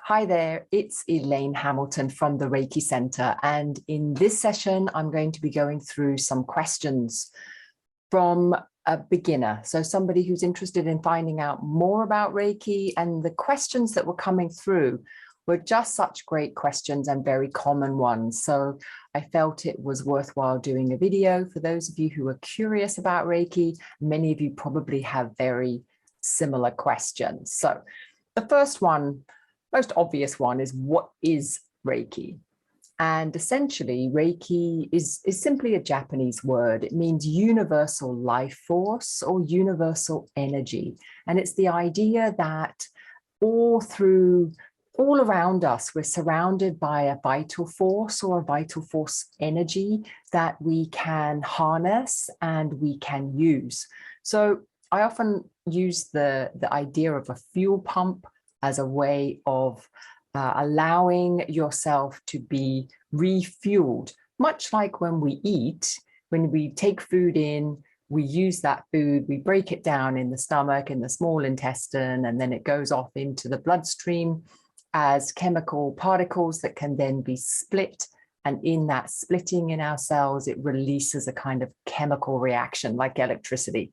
Hi there, it's Elaine Hamilton from the Reiki Center. And in this session, I'm going to be going through some questions from a beginner. So somebody who's interested in finding out more about Reiki, and the questions that were coming through were just such great questions and very common ones. So I felt it was worthwhile doing a video for those of you who are curious about Reiki. Many of you probably have very similar questions. So the first one, most obvious one, is what is Reiki? And essentially, Reiki is simply a Japanese word. It means universal life force or universal energy. And it's the idea that all around us, we're surrounded by a vital force or a vital force energy that we can harness and we can use. So I often use the idea of a fuel pump as a way of allowing yourself to be refueled, much like when we eat, when we take food in, we use that food, we break it down in the stomach, in the small intestine, and then it goes off into the bloodstream as chemical particles that can then be split. And in that splitting in our cells, it releases a kind of chemical reaction like electricity.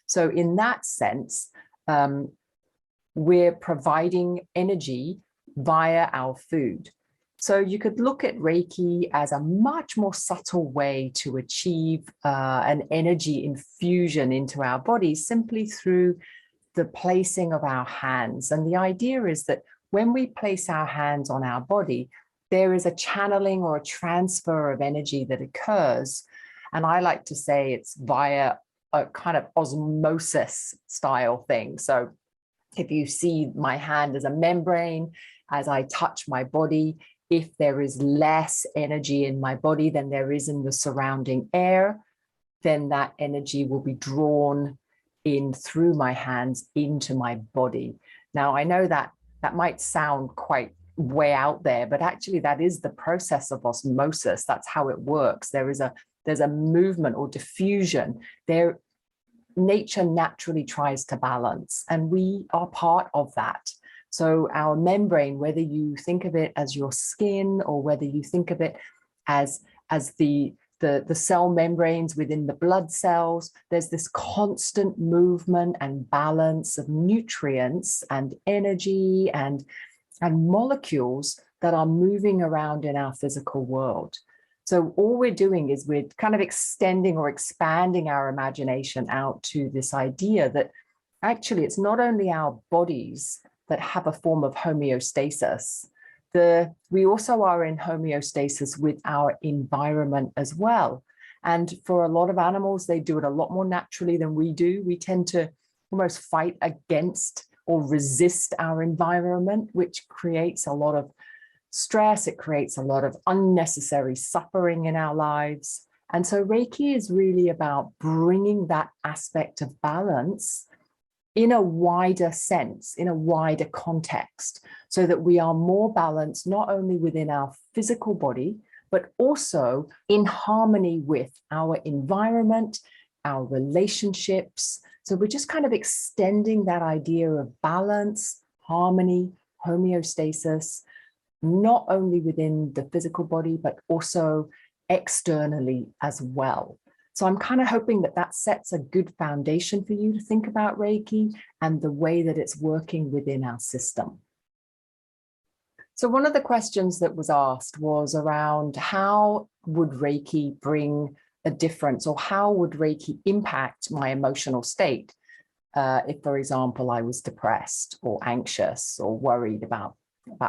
So in that sense, we're providing energy via our food. So you could look at Reiki as a much more subtle way to achieve an energy infusion into our bodies simply through the placing of our hands. And the idea is that when we place our hands on our body, there is a channeling or a transfer of energy that occurs. And I like to say it's via a kind of osmosis style thing. So if you see my hand as a membrane, as I touch my body, if there is less energy in my body than there is in the surrounding air, then that energy will be drawn in through my hands into my body. Now, I know that might sound quite way out there, but actually that is the process of osmosis. That's how it works. There's a movement or diffusion. Nature naturally tries to balance, and we are part of that. So our membrane, whether you think of it as your skin or whether you think of it as the cell membranes within the blood cells, there's this constant movement and balance of nutrients and energy and molecules that are moving around in our physical world. So all we're doing is we're kind of extending or expanding our imagination out to this idea that actually it's not only our bodies that have a form of homeostasis. We also are in homeostasis with our environment as well. And for a lot of animals, they do it a lot more naturally than we do. We tend to almost fight against or resist our environment, which creates a lot of stress. It creates a lot of unnecessary suffering in our lives. And so Reiki is really about bringing that aspect of balance in a wider sense, in a wider context, so that we are more balanced, not only within our physical body, but also in harmony with our environment, our relationships. So we're just kind of extending that idea of balance, harmony, homeostasis, not only within the physical body, but also externally as well. So I'm kind of hoping that that sets a good foundation for you to think about Reiki and the way that it's working within our system. So one of the questions that was asked was around how would Reiki bring a difference, or how would Reiki impact my emotional state if, for example, I was depressed or anxious or worried about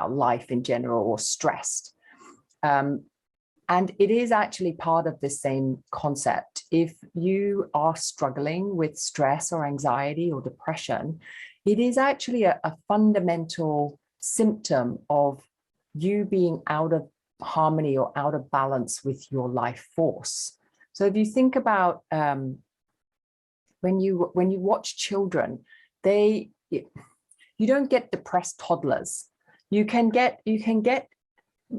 life in general or stressed. And it is actually part of the same concept. If you are struggling with stress or anxiety or depression, it is actually a fundamental symptom of you being out of harmony or out of balance with your life force. So if you think about when you watch children, you don't get depressed toddlers. You can get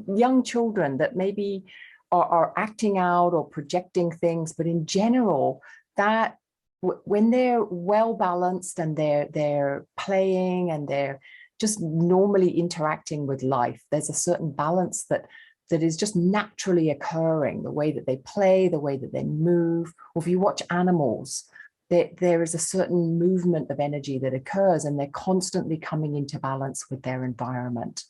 young children that maybe are acting out or projecting things, but in general, that when they're well balanced and they're playing and they're just normally interacting with life, there's a certain balance that is just naturally occurring, the way that they play, the way that they move. Or if you watch animals, there is a certain movement of energy that occurs, and they're constantly coming into balance with their environment.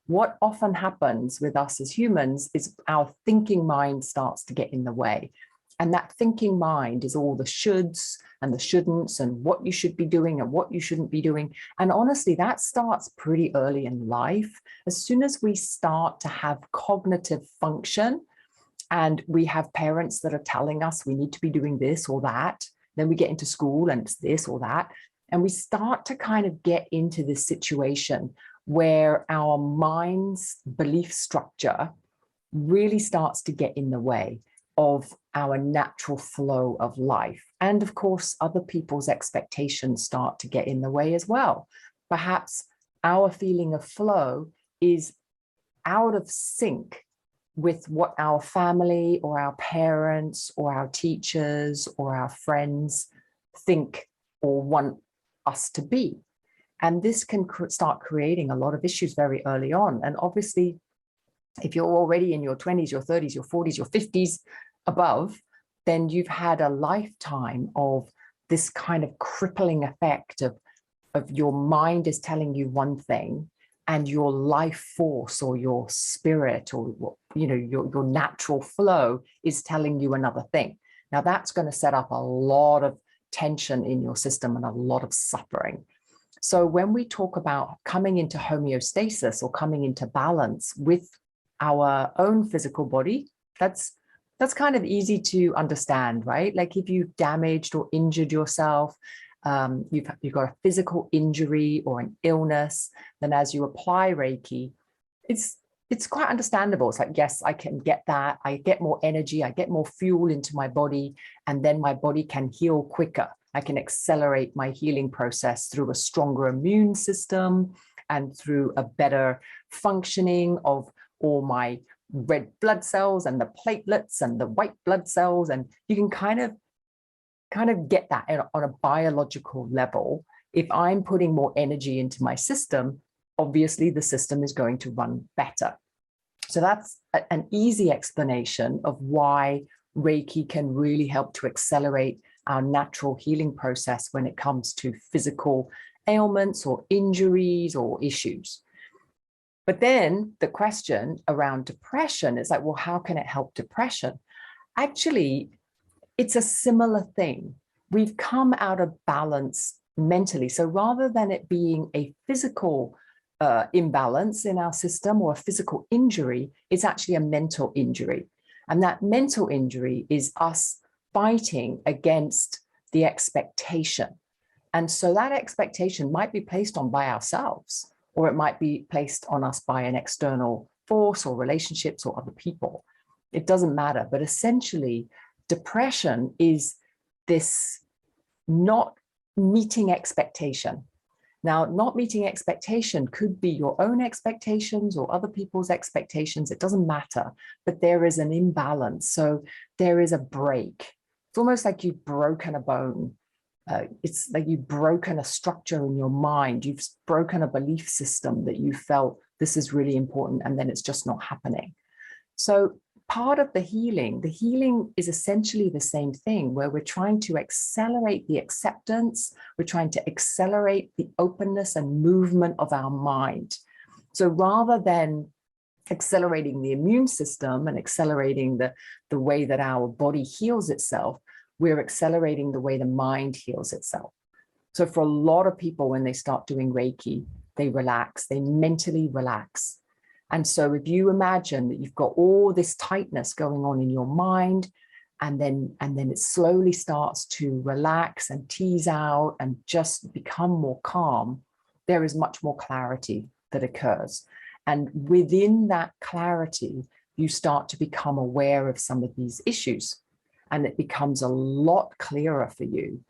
What often happens with us as humans is our thinking mind starts to get in the way. And that thinking mind is all the shoulds and the shouldn'ts and what you should be doing and what you shouldn't be doing. And honestly, that starts pretty early in life. As soon as we start to have cognitive function and we have parents that are telling us we need to be doing this or that, then we get into school and it's this or that. And we start to kind of get into this situation where our mind's belief structure really starts to get in the way of our natural flow of life. And of course, other people's expectations start to get in the way as well. Perhaps our feeling of flow is out of sync with what our family or our parents or our teachers or our friends think or want us to be. And this can start creating a lot of issues very early on. And obviously, if you're already in your 20s, your 30s, your 40s, your 50s above, then you've had a lifetime of this kind of crippling effect of your mind is telling you one thing and your life force or your spirit or your natural flow is telling you another thing. Now that's going to set up a lot of tension in your system and a lot of suffering. So when we talk about coming into homeostasis or coming into balance with our own physical body, that's kind of easy to understand, right? Like if you've damaged or injured yourself, you've got a physical injury or an illness, then as you apply Reiki, it's quite understandable. It's like, yes, I can get that. I get more energy, I get more fuel into my body, and then my body can heal quicker. I can accelerate my healing process through a stronger immune system and through a better functioning of all my red blood cells and the platelets and the white blood cells. And you can kind of get that on a biological level. If I'm putting more energy into my system, obviously the system is going to run better. So that's an easy explanation of why Reiki can really help to accelerate our natural healing process when it comes to physical ailments or injuries or issues. But then the question around depression is like, well, how can it help depression? Actually, it's a similar thing. We've come out of balance mentally. So rather than it being a physical imbalance in our system or a physical injury, it's actually a mental injury. And that mental injury is us fighting against the expectation. And so that expectation might be placed on by ourselves, or it might be placed on us by an external force or relationships or other people. It doesn't matter. But essentially, depression is this not meeting expectation. Now, not meeting expectation could be your own expectations or other people's expectations. It doesn't matter, but there is an imbalance. So there is a break. It's almost like you've broken a bone. It's like you've broken a structure in your mind. You've broken a belief system that you felt this is really important, and then it's just not happening. So part of the healing is essentially the same thing, where we're trying to accelerate the acceptance. We're trying to accelerate the openness and movement of our mind. So rather than accelerating the immune system and accelerating the way that our body heals itself, we're accelerating the way the mind heals itself. So for a lot of people, when they start doing Reiki, they relax, they mentally relax. And so if you imagine that you've got all this tightness going on in your mind, and then it slowly starts to relax and tease out and just become more calm, there is much more clarity that occurs. And within that clarity, you start to become aware of some of these issues, and it becomes a lot clearer for you.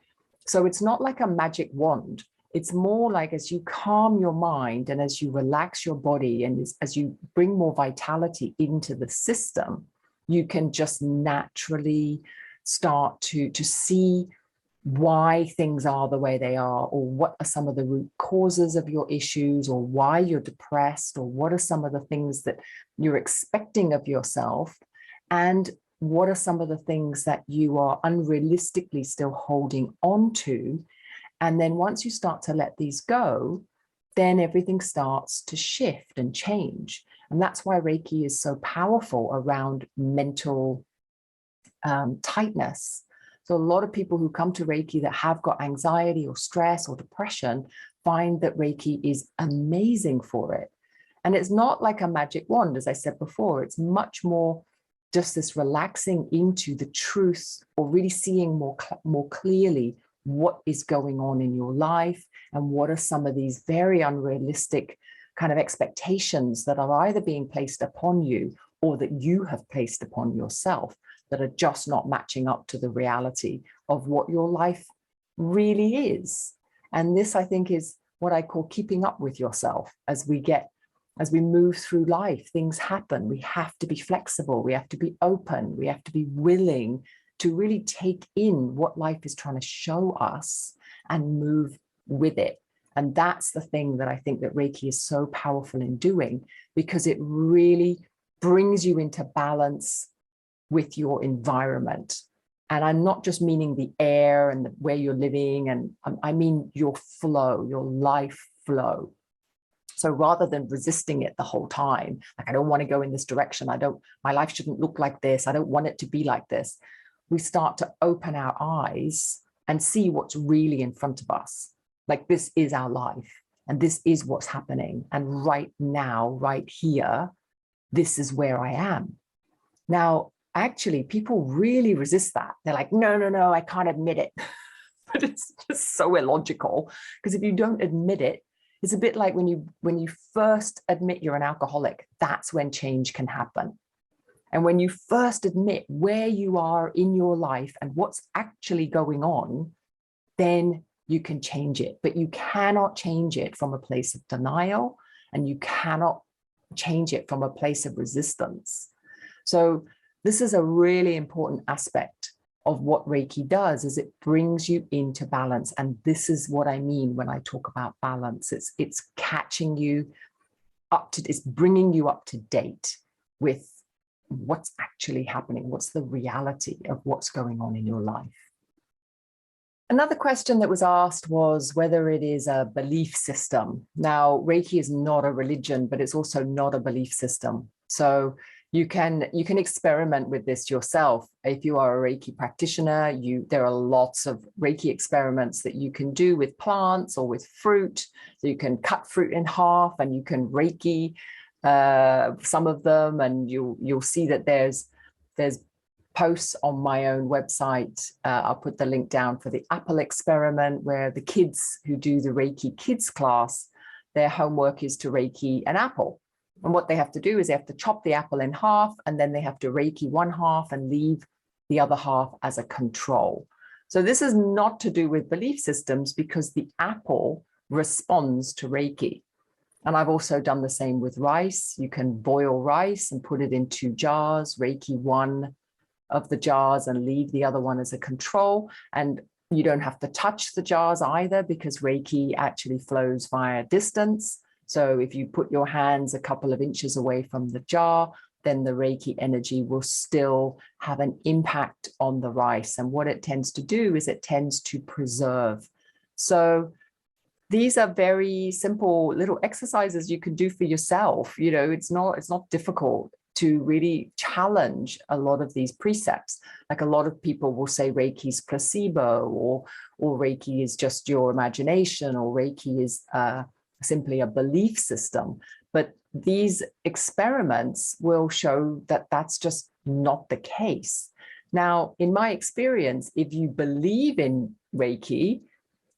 So it's not like a magic wand. It's more like as you calm your mind and as you relax your body and as you bring more vitality into the system, you can just naturally start to see why things are the way they are, or what are some of the root causes of your issues, or why you're depressed, or what are some of the things that you're expecting of yourself, and what are some of the things that you are unrealistically still holding on to. And then once you start to let these go, then everything starts to shift and change. And that's why Reiki is so powerful around mental tightness. So a lot of people who come to Reiki that have got anxiety or stress or depression find that Reiki is amazing for it. And it's not like a magic wand, as I said before. It's much more just this relaxing into the truth, or really seeing more clearly what is going on in your life, and what are some of these very unrealistic kind of expectations that are either being placed upon you or that you have placed upon yourself, that are just not matching up to the reality of what your life really is. And this, I think, is what I call keeping up with yourself. As we move through life, things happen. We have to be flexible. We have to be open. We have to be willing to really take in what life is trying to show us and move with it. And that's the thing that I think that Reiki is so powerful in doing, because it really brings you into balance with your environment. And I'm not just meaning the air and where you're living, and I mean your flow, your life flow. So rather than resisting it the whole time, like, I don't want to go in this direction, my life shouldn't look like this, I don't want it to be like this, we start to open our eyes and see what's really in front of us. Like, this is our life, and this is what's happening. And right now, right here, this is where I am. Now, actually, people really resist that. They're like, no, I can't admit it. But it's just so illogical, because if you don't admit it, it's a bit like when you first admit you're an alcoholic, that's when change can happen. And when you first admit where you are in your life and what's actually going on, then you can change it. But you cannot change it from a place of denial, and you cannot change it from a place of resistance. So this is a really important aspect of what Reiki does, is it brings you into balance. And this is what I mean when I talk about balance. It's catching you up to, it's bringing you up to date with what's actually happening. What's the reality of what's going on in your life? Another question that was asked was whether it is a belief system. Now, Reiki is not a religion, but it's also not a belief system. So you can experiment with this yourself. If you are a Reiki practitioner, there are lots of Reiki experiments that you can do with plants or with fruit. So you can cut fruit in half and you can Reiki some of them, and you'll see that there's posts on my own website. I'll put the link down for the apple experiment, where the kids who do the Reiki kids class, their homework is to Reiki an apple. And what they have to do is they have to chop the apple in half, and then they have to Reiki one half and leave the other half as a control. So this is not to do with belief systems, because the apple responds to Reiki. And I've also done the same with rice. You can boil rice and put it in 2 jars, Reiki one of the jars and leave the other one as a control. And you don't have to touch the jars either, because Reiki actually flows via distance. So if you put your hands a couple of inches away from the jar, then the Reiki energy will still have an impact on the rice. And what it tends to do is it tends to preserve. So these are very simple little exercises you can do for yourself. You know, it's not difficult to really challenge a lot of these precepts. Like, a lot of people will say Reiki's placebo, or Reiki is just your imagination, or Reiki is simply a belief system. But these experiments will show that that's just not the case. Now, in my experience, if you believe in Reiki,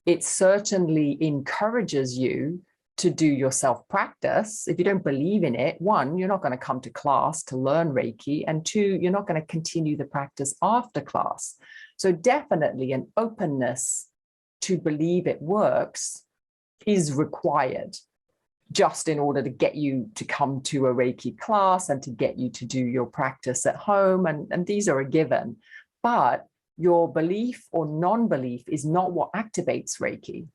it certainly encourages you to do your self-practice. If you don't believe in it, 1, you're not going to come to class to learn Reiki, and 2, you're not going to continue the practice after class. So definitely an openness to believe it works is required, just in order to get you to come to a Reiki class and to get you to do your practice at home. And these are a given. But your belief or non-belief is not what activates Reiki.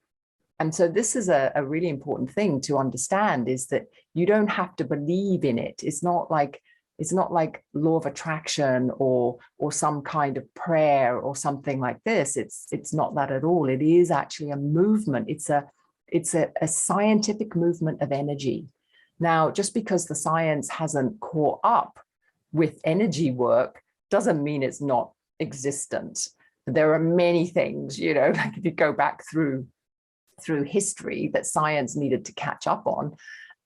And so this is a really important thing to understand, is that you don't have to believe in it. It's not like law of attraction or some kind of prayer or something like this. It's not that at all. It is actually a movement. It's a scientific movement of energy. Now, just because the science hasn't caught up with energy work doesn't mean it's not existent. There are many things, like if you go back through history, that science needed to catch up on.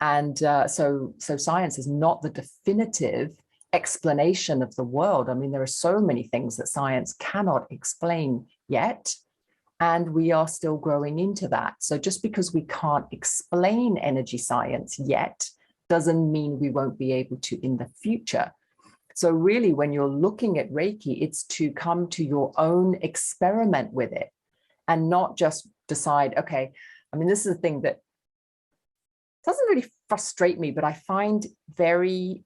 And so science is not the definitive explanation of the world. I mean, there are so many things that science cannot explain yet, and we are still growing into that. So just because we can't explain energy science yet doesn't mean we won't be able to in the future. So really, when you're looking at Reiki, it's to come to your own experiment with it and not just decide, okay, I mean, this is the thing that doesn't really frustrate me, but I find very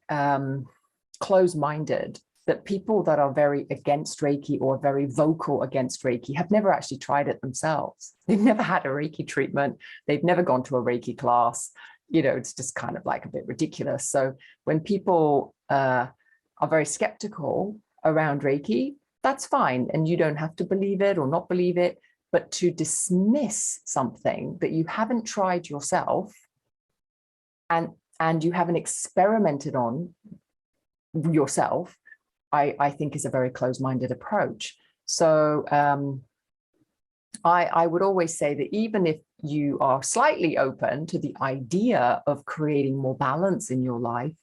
close-minded, that people that are very against Reiki or very vocal against Reiki have never actually tried it themselves. They've never had a Reiki treatment. They've never gone to a Reiki class. It's just kind of like a bit ridiculous. So when people are very skeptical around Reiki, that's fine. And you don't have to believe it or not believe it, but to dismiss something that you haven't tried yourself and you haven't experimented on yourself, I think is a very close-minded approach. So I would always say that even if you are slightly open to the idea of creating more balance in your life,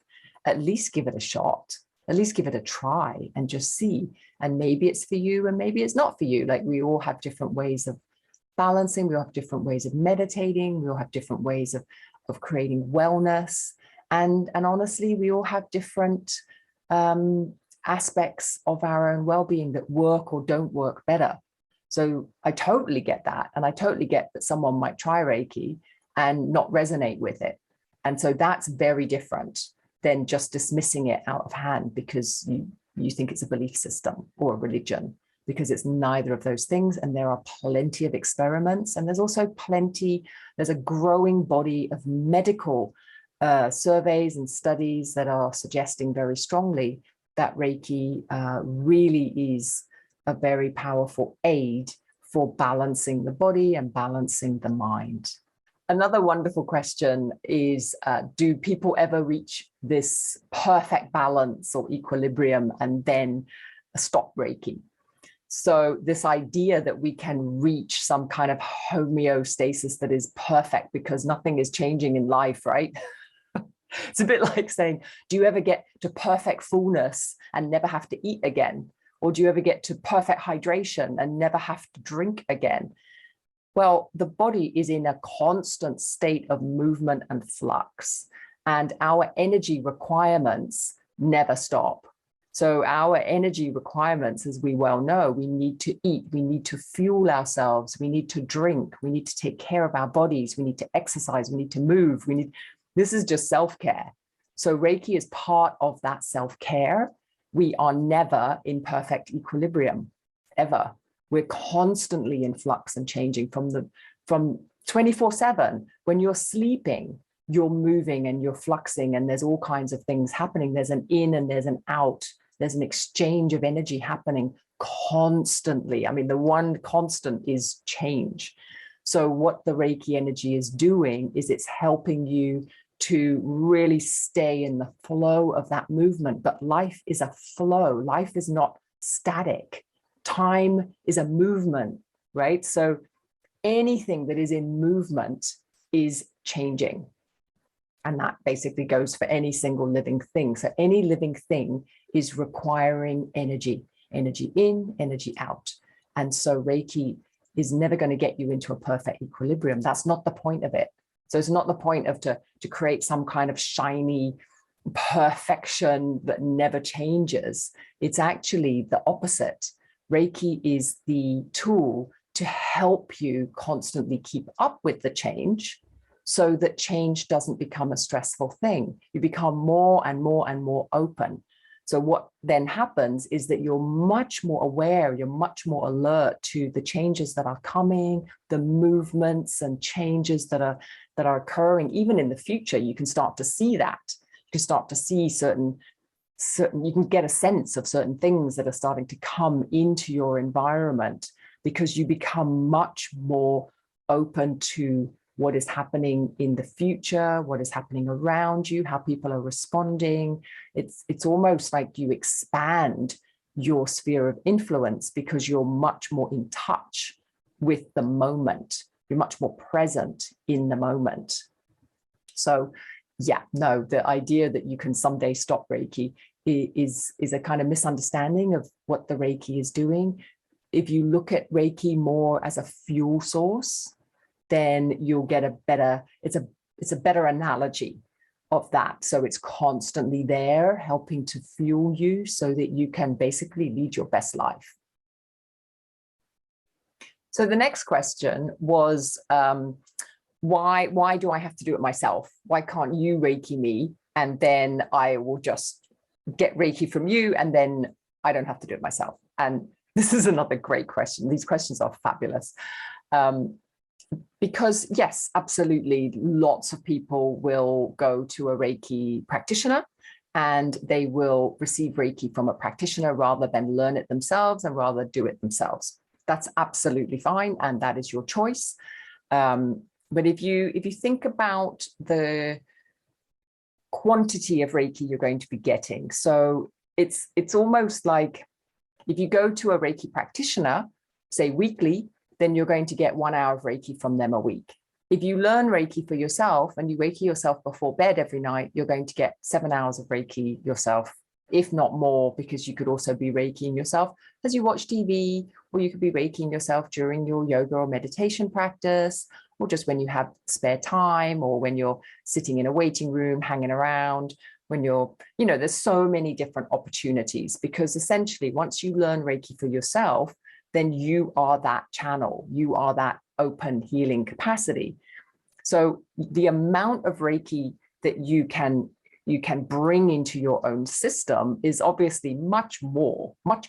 at least give it a shot, at least give it a try and just see. And maybe it's for you and maybe it's not for you. Like, we all have different ways of balancing. We all have different ways of meditating. We all have different ways of creating wellness. And honestly, we all have different aspects of our own well-being that work or don't work better. So I totally get that. And I totally get that someone might try Reiki and not resonate with it. And so that's very different than just dismissing it out of hand because you think it's a belief system or a religion, because it's neither of those things. And there are plenty of experiments. And there's also there's a growing body of medical surveys and studies that are suggesting very strongly that Reiki really is a very powerful aid for balancing the body and balancing the mind. Another wonderful question is, do people ever reach this perfect balance or equilibrium and then stop Reiki? So this idea that we can reach some kind of homeostasis that is perfect because nothing is changing in life, right? It's a bit like saying, do you ever get to perfect fullness and never have to eat again? Or do you ever get to perfect hydration and never have to drink again? Well, the body is in a constant state of movement and flux, and our energy requirements never stop. So our energy requirements, as we well know, we need to eat, we need to fuel ourselves, we need to drink, we need to take care of our bodies, we need to exercise, we need to move, this is just self-care. So Reiki is part of that self-care. We are never in perfect equilibrium, ever. We're constantly in flux and changing from 24/7. When you're sleeping, you're moving and you're fluxing, and there's all kinds of things happening. There's an in and there's an out. There's an exchange of energy happening constantly. I mean, the one constant is change. So what the Reiki energy is doing is it's helping you to really stay in the flow of that movement. But life is a flow. Life is not static. Time is a movement, right? So anything that is in movement is changing. And that basically goes for any single living thing. So any living thing is requiring energy in, energy out. And so Reiki is never going to get you into a perfect equilibrium. That's not the point of it. So it's not the point of to create some kind of shiny perfection that never changes. It's actually the opposite. Reiki is the tool to help you constantly keep up with the change so that change doesn't become a stressful thing. You become more and more and more open. So what then happens is that you're much more aware, you're much more alert to the changes that are coming, the movements and changes that are occurring. Even in the future, you can start to see that. You can start to see certain, you can get a sense of certain things that are starting to come into your environment, because you become much more open to what is happening in the future, what is happening around you, how people are responding. It's almost like you expand your sphere of influence because you're much more in touch with the moment. You're much more present in the moment. So yeah, no, the idea that you can someday stop Reiki is a kind of misunderstanding of what the Reiki is doing. If you look at Reiki more as a fuel source, then you'll get a better, it's a better analogy of that. So it's constantly there helping to fuel you so that you can basically lead your best life. So the next question was, why do I have to do it myself? Why can't you Reiki me and then I will just get Reiki from you and then I don't have to do it myself? And this is another great question. These questions are fabulous. Because yes, absolutely, lots of people will go to a Reiki practitioner and they will receive Reiki from a practitioner rather than learn it themselves and rather do it themselves. That's absolutely fine, and that is your choice. But if you think about the quantity of Reiki you're going to be getting, so it's almost like if you go to a Reiki practitioner, say weekly, then you're going to get 1 hour of Reiki from them a week. If you learn Reiki for yourself and you Reiki yourself before bed every night, you're going to get 7 hours of Reiki yourself, if not more, because you could also be Reikiing yourself as you watch TV, or you could be Reikiing yourself during your yoga or meditation practice, or just when you have spare time, or when you're sitting in a waiting room, hanging around, when you're, there's so many different opportunities, because essentially once you learn Reiki for yourself, then you are that channel, you are that open healing capacity. So the amount of Reiki that you can bring into your own system is obviously much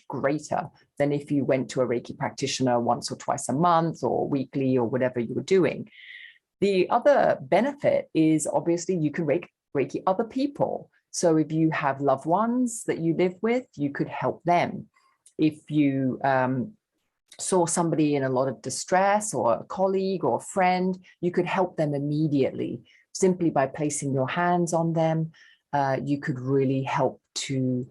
greater than if you went to a Reiki practitioner once or twice a month or weekly or whatever you were doing. The other benefit is obviously you can Reiki other people. So if you have loved ones that you live with, you could help them. If you saw somebody in a lot of distress, or a colleague or a friend, you could help them immediately simply by placing your hands on them. You could really help to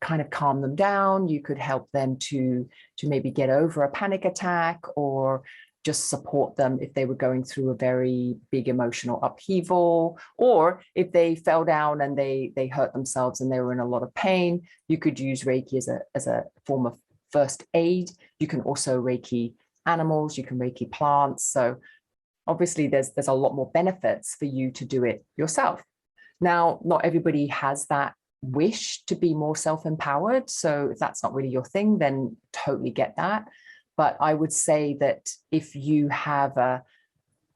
kind of calm them down. You could help them to maybe get over a panic attack, or just support them if they were going through a very big emotional upheaval, or if they fell down and they hurt themselves and they were in a lot of pain. You could use Reiki as a form of first aid. You can also Reiki animals, you can Reiki plants. So obviously there's a lot more benefits for you to do it yourself. Now, not everybody has that wish to be more self-empowered. So if that's not really your thing, then totally get that. But I would say that if you have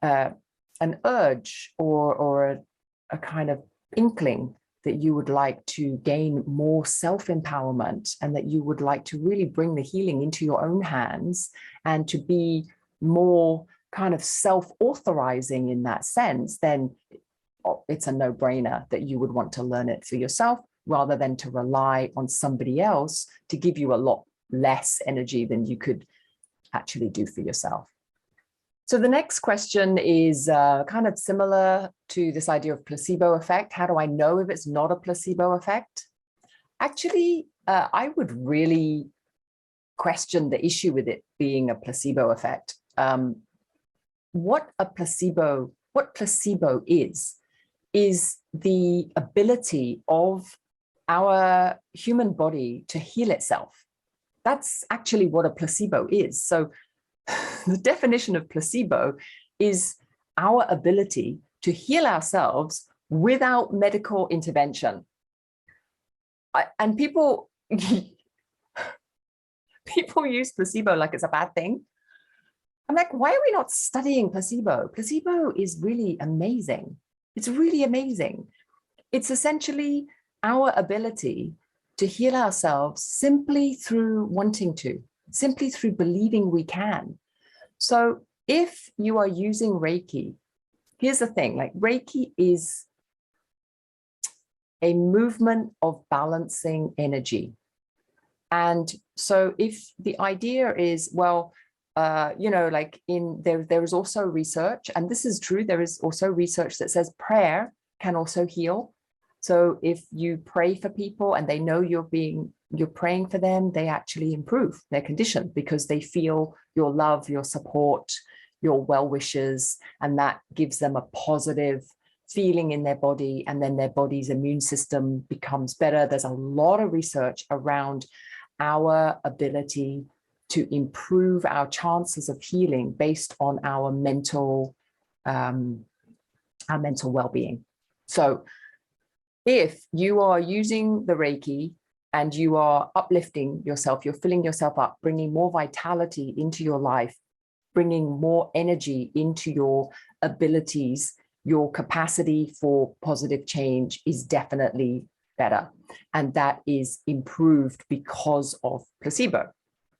an urge or a kind of inkling that you would like to gain more self-empowerment, and that you would like to really bring the healing into your own hands and to be more kind of self-authorizing in that sense, then it's a no-brainer that you would want to learn it for yourself rather than to rely on somebody else to give you a lot less energy than you could actually do for yourself. So the next question is kind of similar to this idea of placebo effect. How do I know if it's not a placebo effect? Actually, I would really question the issue with it being a placebo effect. What placebo is the ability of our human body to heal itself. That's actually what a placebo is. So the definition of placebo is our ability to heal ourselves without medical intervention. And people use placebo like it's a bad thing. I'm like, why are we not studying placebo? Placebo is really amazing. It's really amazing. It's essentially our ability to heal ourselves simply through wanting to, simply through believing we can. So if you are using Reiki, here's the thing, like Reiki is a movement of balancing energy. And so if the idea is, well, like there is also research, and this is true, there is also research that says prayer can also heal. So if you pray for people and they know you're praying for them, they actually improve their condition because they feel your love, your support, your well wishes, and that gives them a positive feeling in their body, and then their body's immune system becomes better. There's a lot of research around our ability to improve our chances of healing based on our mental well-being. So if you are using the Reiki and you are uplifting yourself, you're filling yourself up, bringing more vitality into your life, bringing more energy into your abilities, your capacity for positive change is definitely better. And that is improved because of placebo,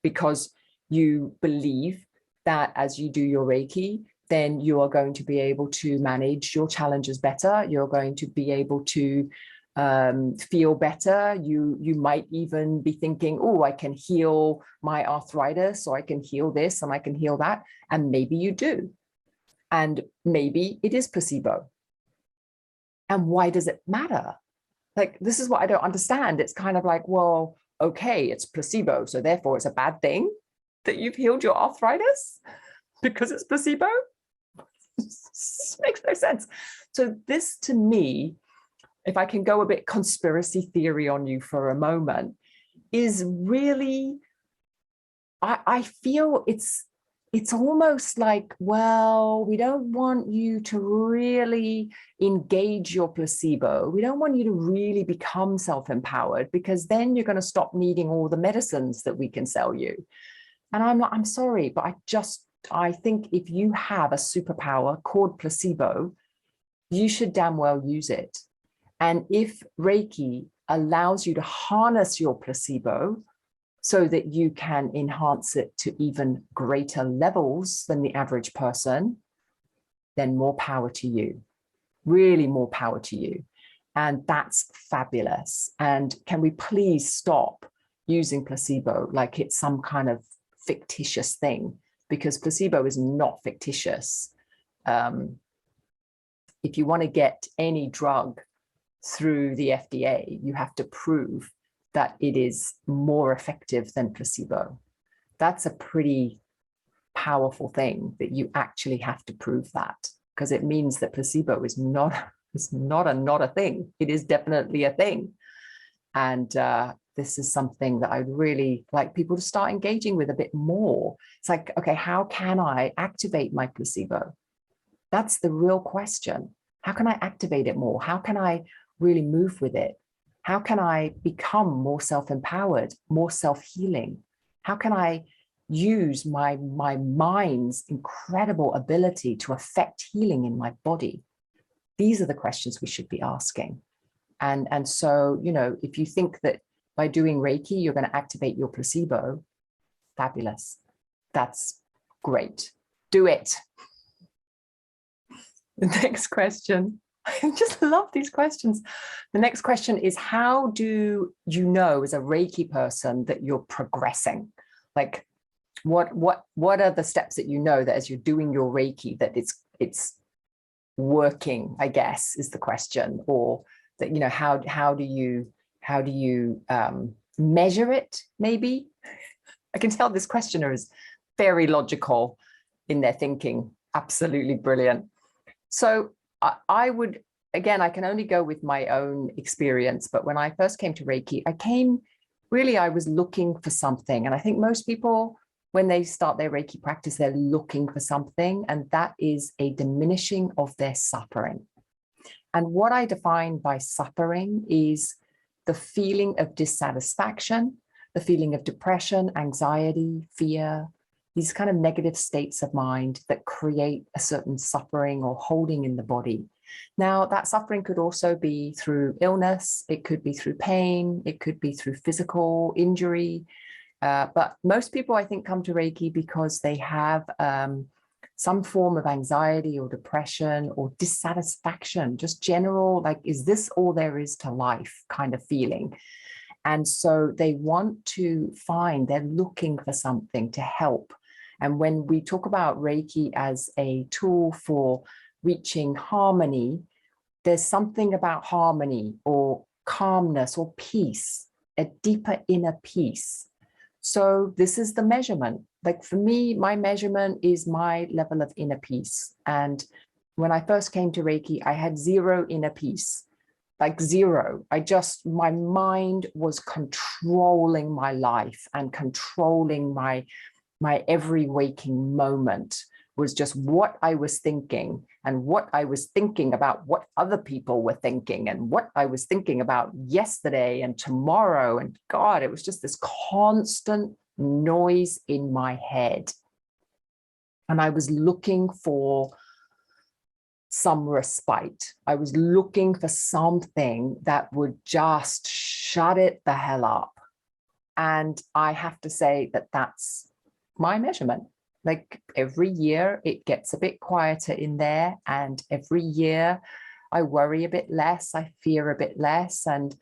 because you believe that as you do your Reiki, then you are going to be able to manage your challenges better. You're going to be able to feel better. You might even be thinking, oh, I can heal my arthritis, or I can heal this and I can heal that. And maybe you do. And maybe it is placebo. And why does it matter? Like, this is what I don't understand. It's kind of like, well, okay, it's placebo, so therefore it's a bad thing that you've healed your arthritis because it's placebo? Makes no sense. So this, to me, if I can go a bit conspiracy theory on you for a moment, is really, I feel it's almost like, well, we don't want you to really engage your placebo. We don't want you to really become self-empowered, because then you're going to stop needing all the medicines that we can sell you. And I'm sorry, but I think if you have a superpower called placebo, you should damn well use it. And if Reiki allows you to harness your placebo so that you can enhance it to even greater levels than the average person, then more power to you, really more power to you. And that's fabulous. And can we please stop using placebo like it's some kind of fictitious thing? Because placebo is not fictitious. If you want to get any drug through the FDA, you have to prove that it is more effective than placebo. That's a pretty powerful thing, that you actually have to prove that, because it means that placebo is not a thing. It is definitely a thing. And this is something that I'd really like people to start engaging with a bit more. It's like, okay, how can I activate my placebo? That's the real question. How can I activate it more? How can I really move with it? How can I become more self-empowered, more self-healing? How can I use my mind's incredible ability to affect healing in my body? These are the questions we should be asking. And so, if you think that by doing Reiki, you're going to activate your placebo, fabulous. That's great. Do it. The next question. I just love these questions. The next question is, how do you know as a Reiki person that you're progressing? Like, what are the steps that you know that as you're doing your Reiki that it's working, I guess, is the question. Or that, how do you measure it? Maybe I can tell this questioner is very logical in their thinking. Absolutely brilliant. So I would, again, I can only go with my own experience, but when I first came to Reiki, I was looking for something. And I think most people, when they start their Reiki practice, they're looking for something, and that is a diminishing of their suffering. And what I define by suffering is the feeling of dissatisfaction, the feeling of depression, anxiety, fear, these kind of negative states of mind that create a certain suffering or holding in the body. Now, that suffering could also be through illness, it could be through pain, it could be through physical injury. But most people, I think, come to Reiki because they have some form of anxiety or depression or dissatisfaction, just general, like, is this all there is to life kind of feeling? And so they want to find, they're looking for something to help. And when we talk about Reiki as a tool for reaching harmony, there's something about harmony or calmness or peace, a deeper inner peace. So this is the measurement. Like for me, my measurement is my level of inner peace. And when I first came to Reiki, I had zero inner peace, like zero. My mind was controlling my life and controlling my every waking moment was just what I was thinking and what I was thinking about what other people were thinking and what I was thinking about yesterday and tomorrow. And God, it was just this constant noise in my head. And I was looking for some respite. I was looking for something that would just shut it the hell up. And I have to say that that's my measurement. Like every year it gets a bit quieter in there, and every year I worry a bit less, I fear a bit less, and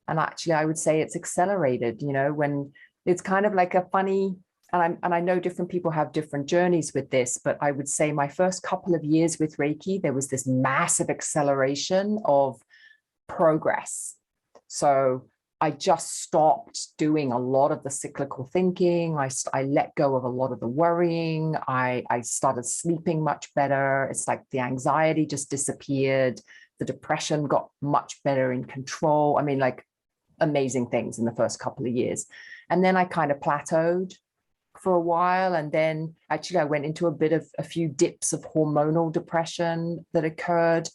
actually I would say it's accelerated, you know, when it's kind of like a funny, and I know different people have different journeys with this, but I would say my first couple of years with Reiki, there was this massive acceleration of progress. So I just stopped doing a lot of the cyclical thinking. I let go of a lot of the worrying. I started sleeping much better. It's like the anxiety just disappeared. The depression got much better in control. I mean, like amazing things in the first couple of years. And then I kind of plateaued for a while. And then actually I went into a few dips of hormonal depression that occurred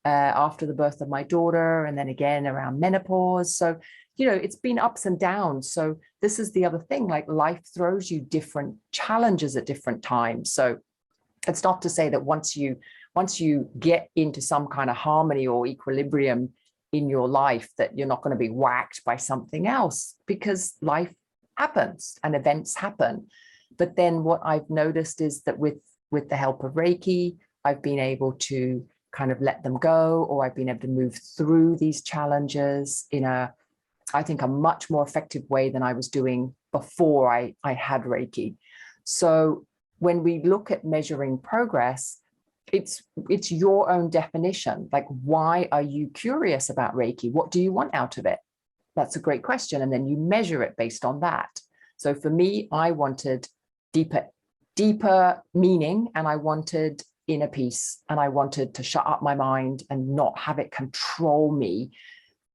after the birth of my daughter, and then again around menopause. So, you know, it's been ups and downs. So this is the other thing, like life throws you different challenges at different times. So it's not to say that once you get into some kind of harmony or equilibrium in your life that you're not going to be whacked by something else, because life happens and events happen. But then what I've noticed is that with the help of Reiki, I've been able to kind of let them go, or I've been able to move through these challenges in I think a much more effective way than I was doing before I had Reiki. So when we look at measuring progress, it's your own definition. Like, why are you curious about Reiki? What do you want out of it? That's a great question. And then you measure it based on that. So for me, I wanted deeper meaning, and I wanted inner peace, and I wanted to shut up my mind and not have it control me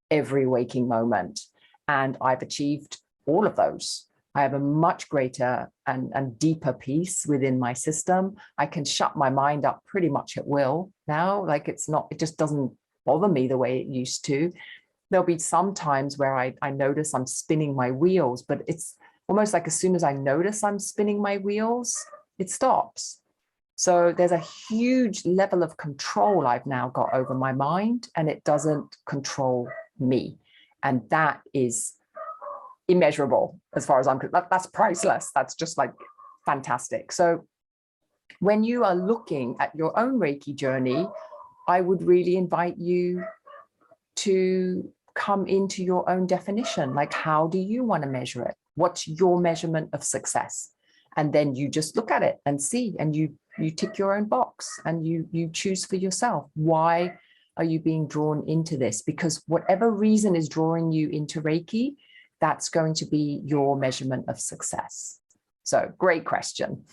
every waking moment. And I've achieved all of those. I have a much greater and deeper peace within my system. I can shut my mind up pretty much at will now. Like it just doesn't bother me the way it used to. There'll be some times where I notice I'm spinning my wheels, but it's almost like as soon as I notice I'm spinning my wheels, it stops. So there's a huge level of control I've now got over my mind, and it doesn't control me. And that is immeasurable as far as I'm concerned. That's priceless. That's just like fantastic. So when you are looking at your own Reiki journey, I would really invite you to come into your own definition. Like, how do you want to measure it? What's your measurement of success? And then you just look at it and see, and you tick your own box, and you choose for yourself. Why are you being drawn into this? Because whatever reason is drawing you into Reiki, that's going to be your measurement of success. So great question.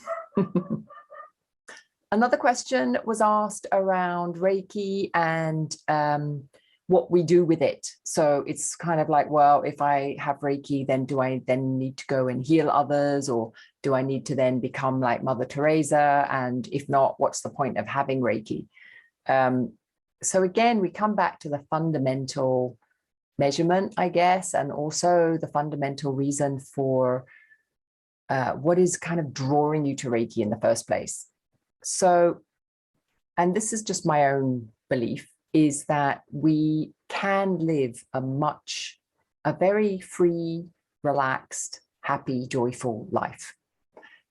Another question was asked around Reiki and what we do with it. So it's kind of like, well, if I have Reiki, then do I then need to go and heal others, or do I need to then become like Mother Teresa? And if not, what's the point of having Reiki? So again, we come back to the fundamental measurement, I guess, and also the fundamental reason for what is kind of drawing you to Reiki in the first place. So, and this is just my own belief, is that we can live a very free, relaxed, happy, joyful life.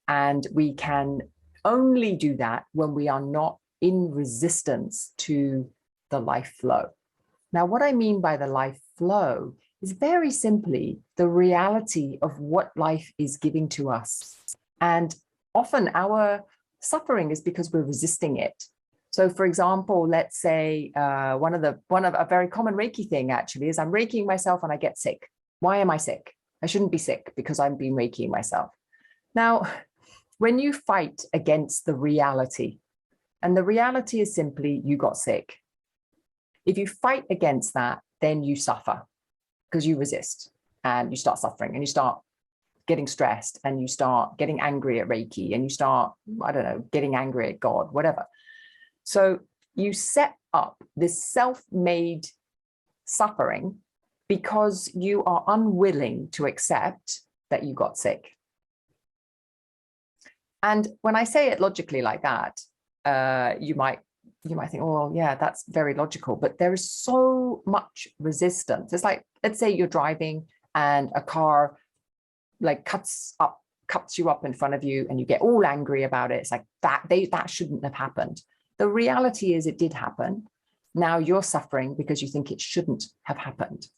And we can only do that when we are not in resistance to the life flow. Now, what I mean by the life flow is very simply the reality of what life is giving to us. And often our suffering is because we're resisting it. So for example, let's say one of a very common Reiki thing actually is I'm Reikiing myself and I get sick. Why am I sick? I shouldn't be sick because I'm being Reikiing myself. Now, when you fight against the reality, and the reality is simply you got sick. If you fight against that, then you suffer because you resist and you start suffering and you start getting stressed and you start getting angry at Reiki and you start, I don't know, getting angry at God, whatever. So you set up this self-made suffering because you are unwilling to accept that you got sick. And when I say it logically like that, you might think, oh, well, yeah, that's very logical, but there is so much resistance. It's like, let's say you're driving and a car like cuts you up in front of you and you get all angry about it. It's like that shouldn't have happened. The reality is it did happen. Now you're suffering because you think it shouldn't have happened.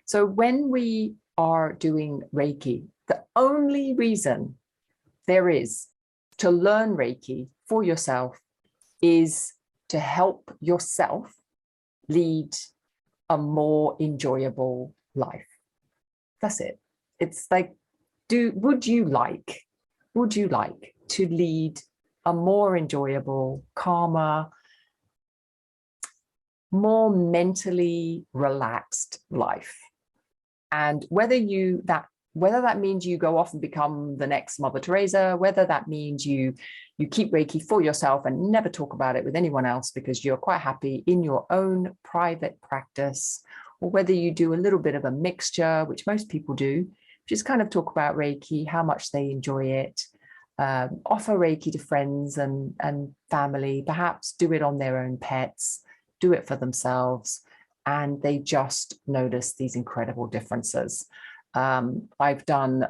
So when we are doing Reiki, the only reason there is to learn Reiki for yourself is to help yourself lead a more enjoyable life. That's it. It's like, would you like to lead a more enjoyable, calmer, more mentally relaxed life? And whether that means you go off and become the next Mother Teresa, whether that means you keep Reiki for yourself and never talk about it with anyone else because you're quite happy in your own private practice, or whether you do a little bit of a mixture, which most people do, just kind of talk about Reiki, how much they enjoy it, offer Reiki to friends and family, perhaps do it on their own pets, do it for themselves, and they just notice these incredible differences. I've done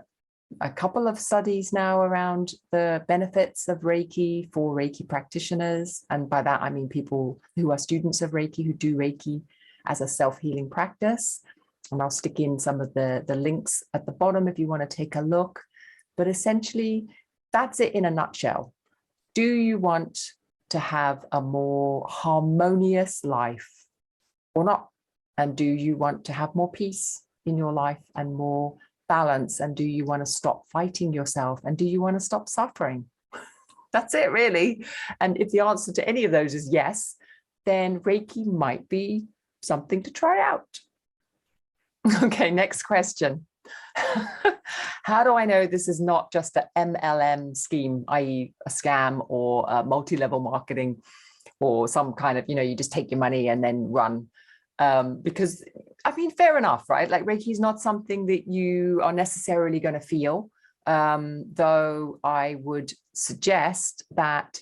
a couple of studies now around the benefits of Reiki for Reiki practitioners. And by that, I mean people who are students of Reiki, who do Reiki as a self-healing practice. And I'll stick in some of the links at the bottom if you want to take a look. But essentially, that's it in a nutshell. Do you want to have a more harmonious life or not? And do you want to have more peace in your life and more balance? And do you want to stop fighting yourself? And do you want to stop suffering? That's it, really. And if the answer to any of those is yes, then Reiki might be something to try out. Okay, next question. How do I know this is not just an MLM scheme, i.e. a scam or a multi-level marketing or some kind of, you just take your money and then run? Because, I mean, fair enough, right? Like Reiki is not something that you are necessarily going to feel, though I would suggest that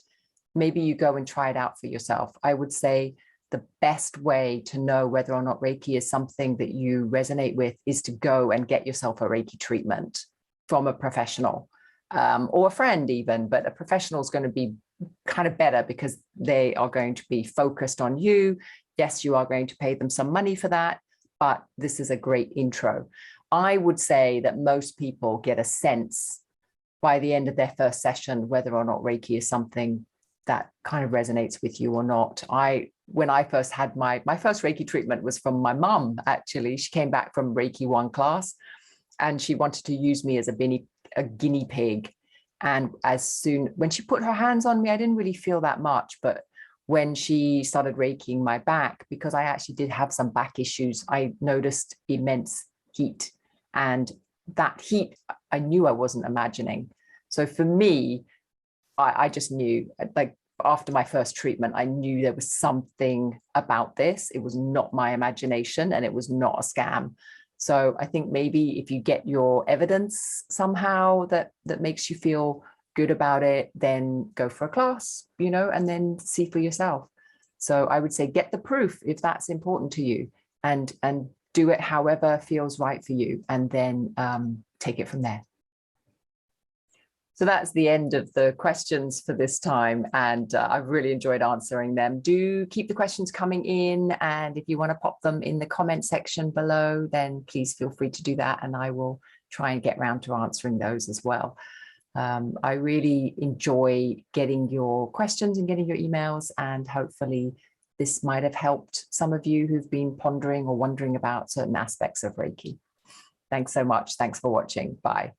maybe you go and try it out for yourself. I would say the best way to know whether or not Reiki is something that you resonate with is to go and get yourself a Reiki treatment from a professional, or a friend even, but a professional is going to be kind of better because they are going to be focused on you. Yes, you are going to pay them some money for that, but this is a great intro. I would say that most people get a sense by the end of their first session whether or not Reiki is something that kind of resonates with you or not. When I first had my first Reiki treatment was from my mum, actually. She came back from Reiki 1 class and she wanted to use me as a guinea pig. And when she put her hands on me, I didn't really feel that much, but when she started Reikiing my back, because I actually did have some back issues, I noticed immense heat, and that heat I knew I wasn't imagining. So for me, I just knew, like after my first treatment, I knew there was something about this. It was not my imagination and it was not a scam. So I think maybe if you get your evidence somehow that makes you feel good about it, then go for a class, and then see for yourself. So I would say get the proof if that's important to you, and do it however feels right for you, and then take it from there. So that's the end of the questions for this time, and I've really enjoyed answering them. Do keep the questions coming in, and if you want to pop them in the comment section below, then please feel free to do that, and I will try and get round to answering those as well. I really enjoy getting your questions and getting your emails, and hopefully this might have helped some of you who've been pondering or wondering about certain aspects of Reiki. Thanks so much. Thanks for watching. Bye.